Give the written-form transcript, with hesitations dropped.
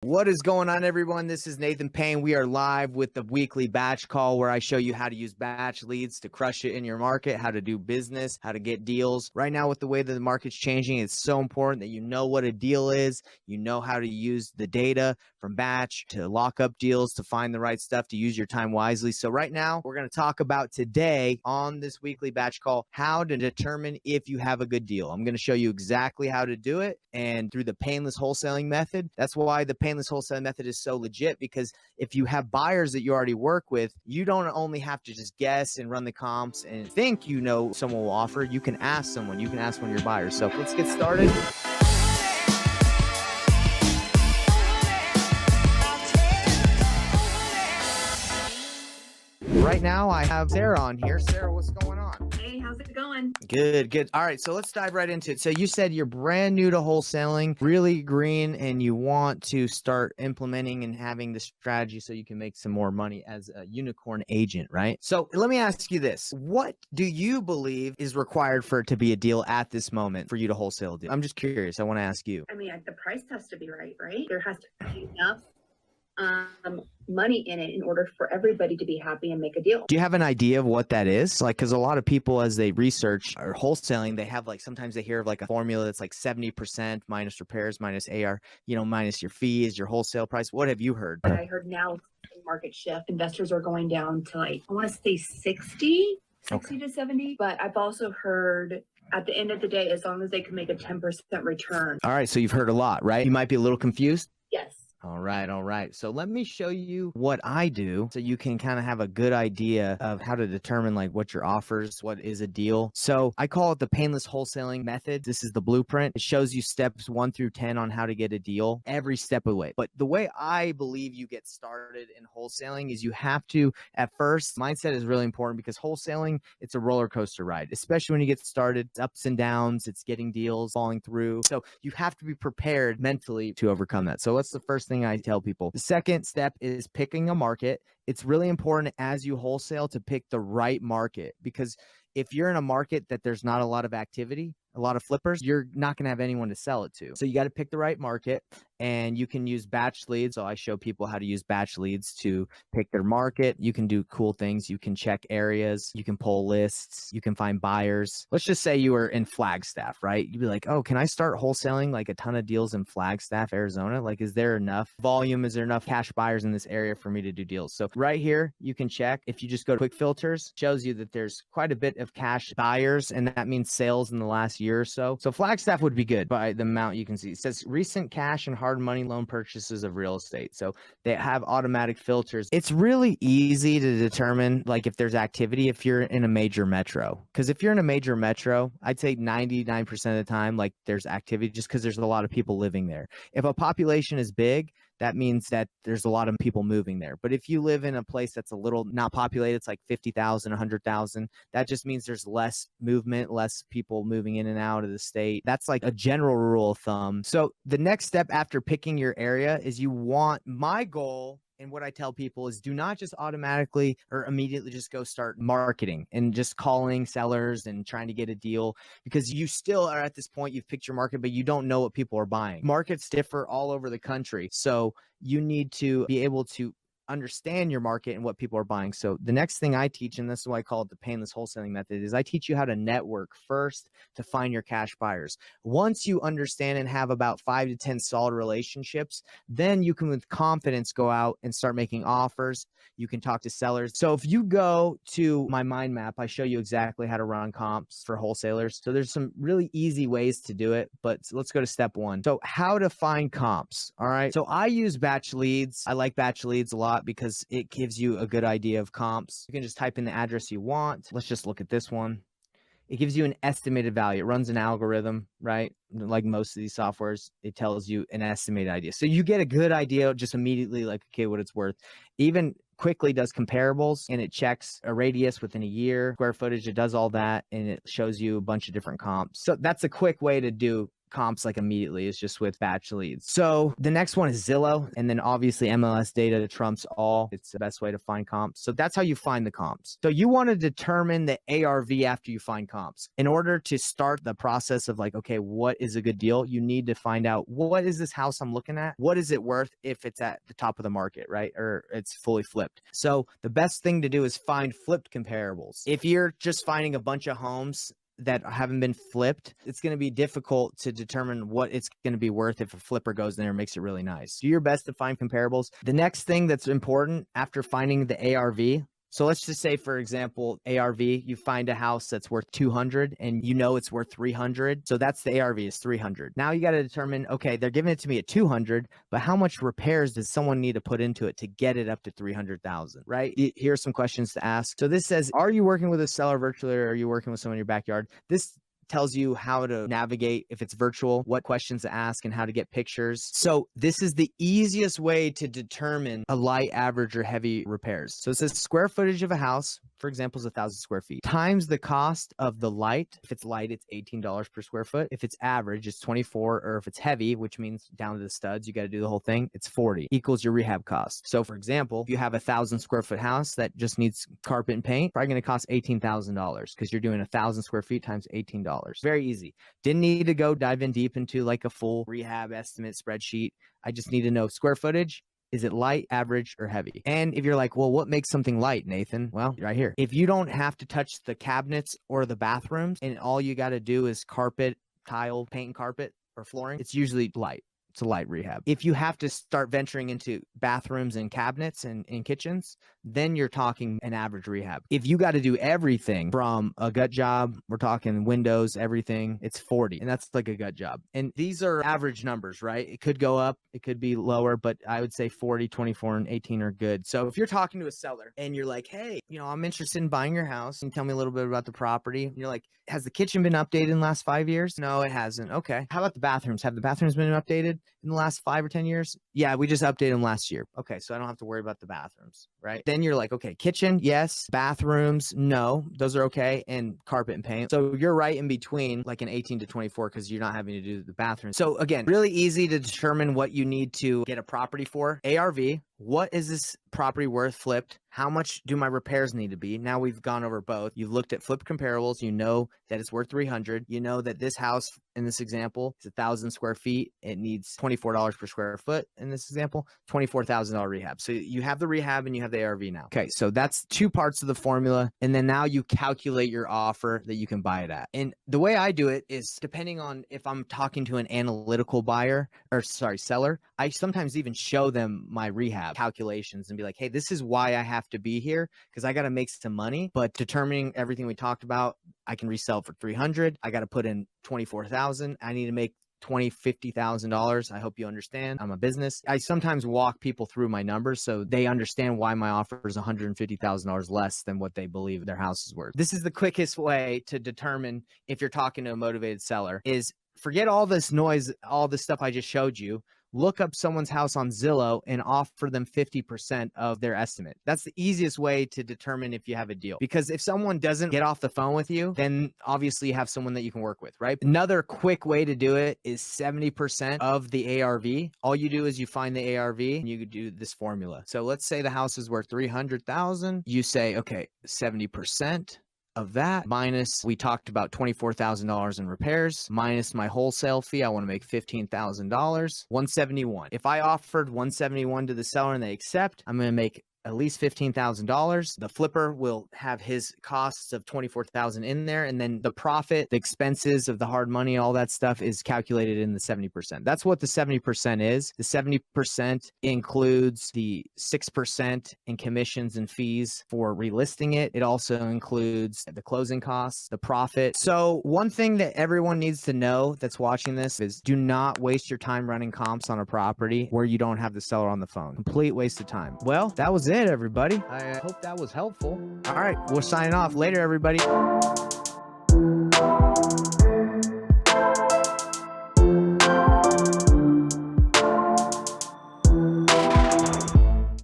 What is going on, everyone? This is Nathan Payne. We are live with the weekly batch call where I show you how to use batch leads to crush it in your market, how to do business, how to get deals. Right now, with the way that the market's changing, it's so important that you know what a deal is. You know how to use the data from batch to lock up deals, to find the right stuff, to use your time wisely. So right now, we're going to talk about today on this weekly batch call, how to determine if you have a good deal. I'm going to show you exactly how to do it, and through the painless wholesaling method. That's why the painless wholesale method is so legit, because if you have buyers that you already work with, you don't only have to just guess and run the comps and think you know someone will offer. You can ask someone. You can ask one of your buyers. So let's get started. Right now, I have Sarah on here. Sarah, what's going on? Hey, how's it going? Good, good. All right, so let's dive right into it. So you said you're brand new to wholesaling, really green, and you want to start implementing and having the strategy so you can make some more money as a unicorn agent, right? So let me ask you this. What do you believe is required for it to be a deal at this moment for you to wholesale a deal? I'm just curious. I want to ask you. I mean, the price has to be right? There has to be enough money in it in order for everybody to be happy and make a deal. Do you have an idea of what that is? Like, because a lot of people, as they research or wholesaling, they have like, sometimes they hear of like a formula that's like 70% minus repairs, minus AR, minus your fees, your wholesale price. What have you heard? But I heard now market shift, investors are going down to like, I want to say 60 to 70. But I've also heard at the end of the day, as long as they can make a 10% return. All right. So you've heard a lot, right? You might be a little confused. Yes. All right. All right. So let me show you what I do so you can kind of have a good idea of how to determine like what your offers, what is a deal. So I call it the painless wholesaling method. This is the blueprint. It shows you steps 1 through 10 on how to get a deal every step of the way. But the way I believe you get started in wholesaling is you have to, at first, mindset is really important, because wholesaling, it's a roller coaster ride, especially when you get started. It's ups and downs. It's getting deals, falling through. So you have to be prepared mentally to overcome that. So what's the first thing I tell people? The second step is picking a market. It's really important as you wholesale to pick the right market, because if you're in a market that there's not a lot of activity, a lot of flippers, you're not going to have anyone to sell it to. So you got to pick the right market, and you can use batch leads. So I show people how to use batch leads to pick their market. You can do cool things. You can check areas. You can pull lists. You can find buyers. Let's just say you were in Flagstaff, right? You'd be like, oh, can I start wholesaling like a ton of deals in Flagstaff, Arizona? Like, is there enough volume? Is there enough cash buyers in this area for me to do deals? So right here, you can check. If you just go to quick filters, shows you that there's quite a bit of cash buyers, and that means sales in the last year or so. So Flagstaff would be good by the amount you can see. It says recent cash and hard money loan purchases of real estate. So they have automatic filters. It's really easy to determine like if there's activity if you're in a major metro. Because if you're in a major metro, I'd say 99% of the time, like there's activity just because there's a lot of people living there. If a population is big, that means that there's a lot of people moving there. But if you live in a place that's a little not populated, it's like 50,000, 100,000, that just means there's less movement, less people moving in and out of the state. That's like a general rule of thumb. So the next step after picking your area is my goal, and what I tell people is, do not just automatically or immediately just go start marketing and just calling sellers and trying to get a deal, because you still are at this point, you've picked your market, but you don't know what people are buying. Markets differ all over the country. So you need to be able to understand your market and what people are buying. So the next thing I teach, and this is why I call it the painless wholesaling method, is I teach you how to network first to find your cash buyers. Once you understand and have about 5 to 10 solid relationships, then you can with confidence go out and start making offers. You can talk to sellers. So if you go to my mind map, I show you exactly how to run comps for wholesalers. So there's some really easy ways to do it, but let's go to step 1. So how to find comps. All right. So I use batch leads. I like batch leads a lot because it gives you a good idea of comps. You can just type in the address you want. Let's just look at this one. It gives you an estimated value. It runs an algorithm, right? Like most of these softwares, it tells you an estimated idea. So you get a good idea just immediately, like, okay, what it's worth. Even quickly does comparables, and it checks a radius within a year, square footage. It does all that, and it shows you a bunch of different comps. So that's a quick way to do comps like immediately. It's just with batch leads. So the next one is Zillow. And then obviously MLS data trumps all. It's the best way to find comps. So that's how you find the comps. So you want to determine the ARV after you find comps. In order to start the process of like, okay, what is a good deal? You need to find out, what is this house I'm looking at? What is it worth if it's at the top of the market, right? Or it's fully flipped. So the best thing to do is find flipped comparables. If you're just finding a bunch of homes that haven't been flipped, it's going to be difficult to determine what it's going to be worth if a flipper goes in there and makes it really nice. Do your best to find comparables. The next thing that's important after finding the ARV, so let's just say, for example, ARV, you find a house that's worth 200 and you know it's worth 300. So that's the ARV is 300. Now you got to determine, okay, they're giving it to me at 200, but how much repairs does someone need to put into it to get it up to 300,000, right? Here's some questions to ask. So this says, are you working with a seller virtually or are you working with someone in your backyard? This tells you how to navigate if it's virtual, what questions to ask, and how to get pictures. So this is the easiest way to determine a light, average, or heavy repairs. So it says square footage of a house, for example, is 1,000 square feet, times the cost of the light. If it's light, it's $18 per square foot. If it's average, it's 24, or if it's heavy, which means down to the studs, you got to do the whole thing, it's 40, equals your rehab cost. So for example, if you have 1,000 square foot house that just needs carpet and paint, probably going to cost $18,000 because you're doing 1,000 square feet times $18. Very easy. Didn't need to go dive in deep into like a full rehab estimate spreadsheet. I just need to know square footage. Is it light, average, or heavy? And if you're like, well, what makes something light, Nathan? Well, right here. If you don't have to touch the cabinets or the bathrooms and all you got to do is carpet, tile, paint and carpet, or flooring, it's usually light. It's a light rehab. If you have to start venturing into bathrooms and cabinets and kitchens, then you're talking an average rehab. If you got to do everything from a gut job, we're talking windows, everything, it's 40. And that's like a gut job. And these are average numbers, right? It could go up, it could be lower, but I would say 40, 24, and 18 are good. So if you're talking to a seller and you're like, hey, I'm interested in buying your house, and tell me a little bit about the property. And you're like, has the kitchen been updated in the last 5 years? No, it hasn't. Okay. How about the bathrooms? Have the bathrooms been updated in the last 5 or 10 years? Yeah, we just updated them last year. Okay, so I don't have to worry about the bathrooms, right? Then you're like, okay, kitchen, yes. Bathrooms, no. Those are okay. And carpet and paint. So you're right in between like an 18 to 24 because you're not having to do the bathroom. So again, really easy to determine what you need to get a property for. ARV, what is this property worth flipped? How much do my repairs need to be? Now we've gone over both. You've looked at flipped comparables. You know that it's worth 300. You know that this house in this example is 1,000 square feet. It needs $24 per square foot in this example, $24,000 rehab. So you have the rehab and you have the ARV now. Okay, so that's two parts of the formula. And then now you calculate your offer that you can buy it at. And the way I do it is depending on if I'm talking to an analytical buyer or seller, I sometimes even show them my rehab calculations and be like, hey, this is why I have to be here because I got to make some money. But determining everything we talked about, I can resell for 300. I got to put in 24,000. I need to make $50,000. I hope you understand. I'm a business. I sometimes walk people through my numbers so they understand why my offer is $150,000 less than what they believe their house is worth. This is the quickest way to determine if you're talking to a motivated seller is forget all this noise, all this stuff I just showed you. Look up someone's house on Zillow and offer them 50% of their estimate. That's the easiest way to determine if you have a deal. Because if someone doesn't get off the phone with you, then obviously you have someone that you can work with, right? Another quick way to do it is 70% of the ARV. All you do is you find the ARV and you do this formula. So let's say the house is worth 300,000. You say, okay, 70% of that minus, we talked about $24,000 in repairs, minus my wholesale fee. I want to make $15,000, 171. If I offered 171 to the seller and they accept, I'm going to make at least $15,000. The flipper will have his costs of $24,000 in there. And then the profit, the expenses of the hard money, all that stuff is calculated in the 70%. That's what the 70% is. The 70% includes the 6% in commissions and fees for relisting it. It also includes the closing costs, the profit. So one thing that everyone needs to know that's watching this is do not waste your time running comps on a property where you don't have the seller on the phone. Complete waste of time. Well, that was it, everybody. I hope that was helpful. All right, we're signing off. Later, everybody.